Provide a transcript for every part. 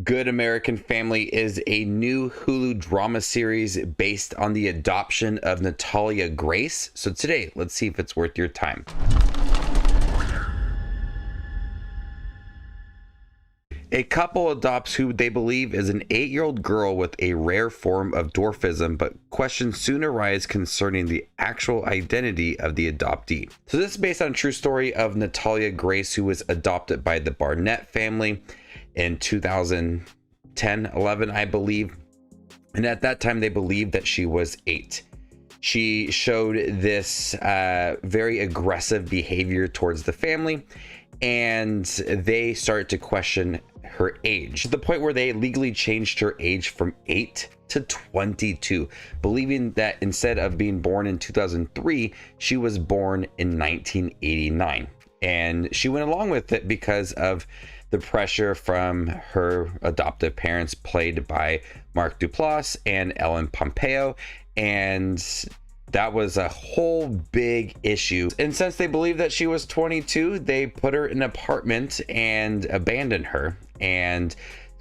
Good American Family is a new Hulu drama series based on the adoption of Natalia Grace. So today, let's see if it's worth your time. A couple adopts who they believe is an 8-year-old girl with a rare form of dwarfism, but questions soon arise concerning the actual identity of the adoptee. So this is based on a true story of Natalia Grace, who was adopted by the Barnett family in 2010-11, I believe. And at that time, they believed that she was 8. She showed this very aggressive behavior towards the family, and they started to question her age to the point where they legally changed her age from 8 to 22, believing that instead of being born in 2003, she was born in 1989. And she went along with it because of the pressure from her adoptive parents, played by Mark Duplass and Ellen Pompeo, and that was a whole big issue. And since they believed that she was 22, they put her in an apartment and abandoned her. And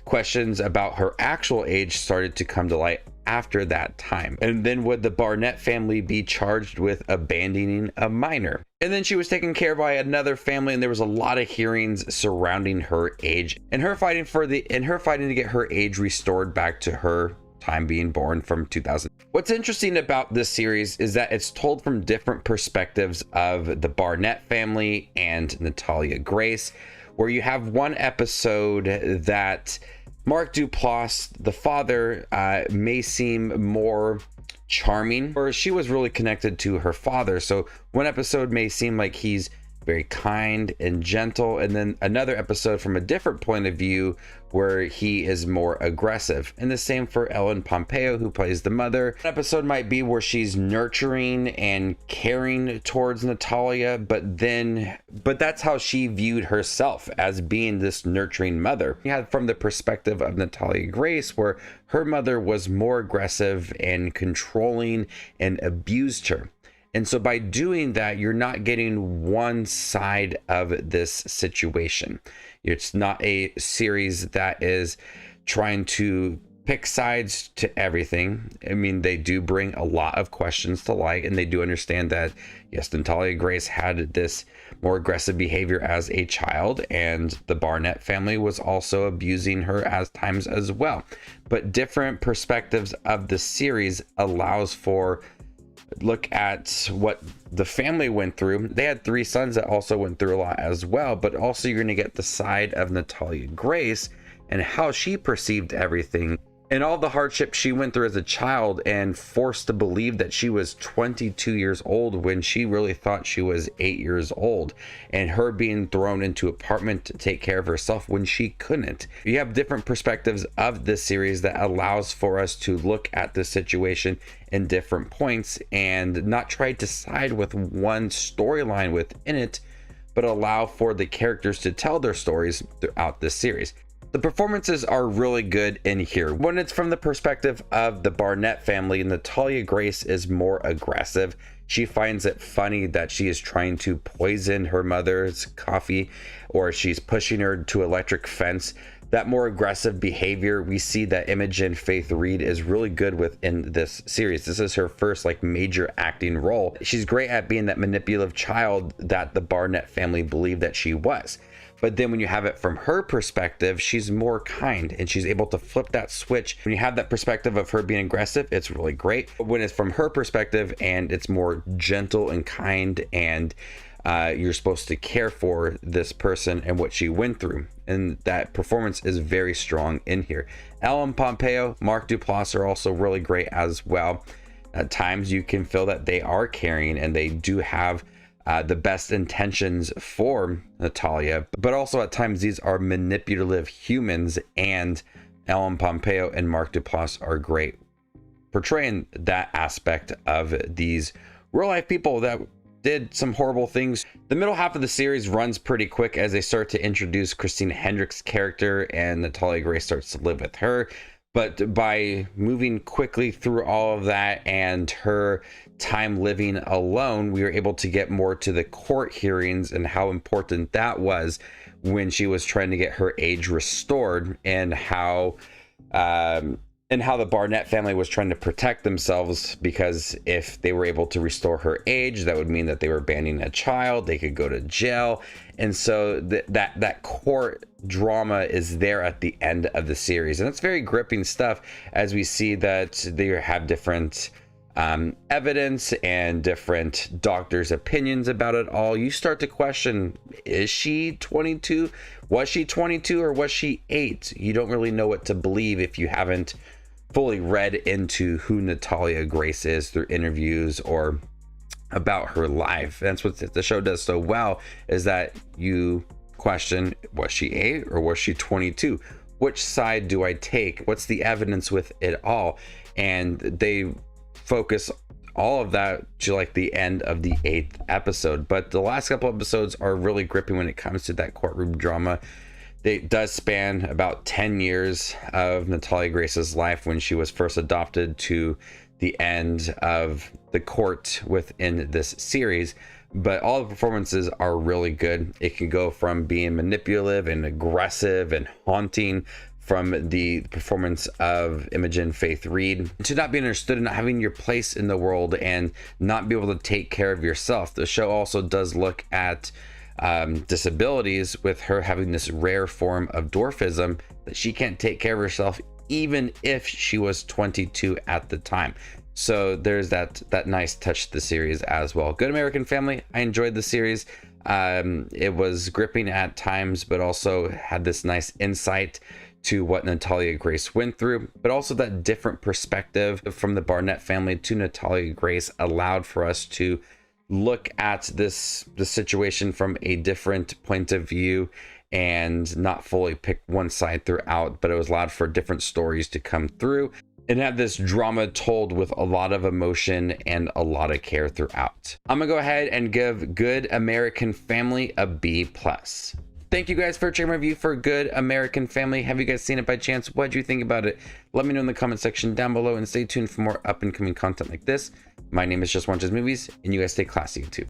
questions about her actual age started to come to light after that time. And then would the Barnett family be charged with abandoning a minor? And then she was taken care of by another family, and there was a lot of hearings surrounding her age and her fighting to get her age restored back to her time being born from 2000. What's interesting about this series is that it's told from different perspectives of the Barnett family and Natalia Grace, where you have one episode that Mark Duplass, the father, may seem more charming, or she was really connected to her father. So one episode may seem like he's very kind and gentle, and then another episode from a different point of view where he is more aggressive. And the same for Ellen Pompeo, who plays the mother. An episode might be where she's nurturing and caring towards Natalia, but that's how she viewed herself, as being this nurturing mother. You had from the perspective of Natalia Grace, where her mother was more aggressive and controlling and abused her. And so by doing that, you're not getting one side of this situation. It's not a series that is trying to pick sides to everything. I mean, they do bring a lot of questions to light, and they do understand that, yes, Natalia Grace had this more aggressive behavior as a child, and the Barnett family was also abusing her at times as well. But different perspectives of the series allows for look at what the family went through. They had 3 sons that also went through a lot as well, but also you're going to get the side of Natalia Grace and how she perceived everything and all the hardship she went through as a child, and forced to believe that she was 22 years old when she really thought she was 8 years old, and her being thrown into an apartment to take care of herself when she couldn't. You have different perspectives of this series that allows for us to look at the situation in different points and not try to side with one storyline within it, but allow for the characters to tell their stories throughout this series. The performances are really good in here. When it's from the perspective of the Barnett family, Natalia Grace is more aggressive. She finds it funny that she is trying to poison her mother's coffee, or she's pushing her to electric fence. That more aggressive behavior, we see that Imogen Faith Reed is really good with in this series. This is her first major acting role. She's great at being that manipulative child that the Barnett family believed that she was. But then when you have it from her perspective, she's more kind, and she's able to flip that switch. When you have that perspective of her being aggressive, it's really great. But when it's from her perspective and it's more gentle and kind, and you're supposed to care for this person and what she went through, and that performance is very strong in here. Ellen Pompeo, Mark Duplass are also really great as well. At times you can feel that they are caring, and they do have the best intentions for Natalia, but also at times these are manipulative humans, and Ellen Pompeo and Mark Duplass are great portraying that aspect of these real life people that did some horrible things. The middle half of the series runs pretty quick as they start to introduce Christina Hendricks' character, and Natalia Grace starts to live with her. But by moving quickly through all of that and her time living alone, we were able to get more to the court hearings and how important that was when she was trying to get her age restored, and how the Barnett family was trying to protect themselves, because if they were able to restore her age, that would mean that they were banning a child, they could go to jail. And so that court drama is there at the end of the series, and it's very gripping stuff, as we see that they have different evidence and different doctors' opinions about it all. You start to question, is she 22? Was she 22 or was she 8? You don't really know what to believe if you haven't fully read into who Natalia Grace is through interviews or about her life. That's what the show does so well, is that you question, was she 8 or was she 22? Which side do I take? What's the evidence with it all? And they focus all of that to like the end of the 8th episode. But the last couple episodes are really gripping when it comes to that courtroom drama. It does span about 10 years of Natalia Grace's life, when she was first adopted, to the end of the court within this series. But all the performances are really good. It can go from being manipulative and aggressive and haunting, from the performance of Imogen Faith Reed, to not being understood and not having your place in the world and not be able to take care of yourself. The show also does look at disabilities, with her having this rare form of dwarfism that she can't take care of herself, even if she was 22 at the time. So there's that nice touch to the series as well. Good American Family. I enjoyed the series. It was gripping at times, but also had this nice insight to what Natalia Grace went through, but also that different perspective from the Barnett family to Natalia Grace allowed for us to look at the situation from a different point of view and not fully pick one side throughout, but it was allowed for different stories to come through and have this drama told with a lot of emotion and a lot of care throughout. I'm gonna go ahead and give Good American Family a B+. Thank you guys for checking my review for Good American Family. Have you guys seen it by chance? What do you think about it? Let me know in the comment section down below, and stay tuned for more up and coming content like this. My name is Just Watches Movies, and you guys stay classy, YouTube.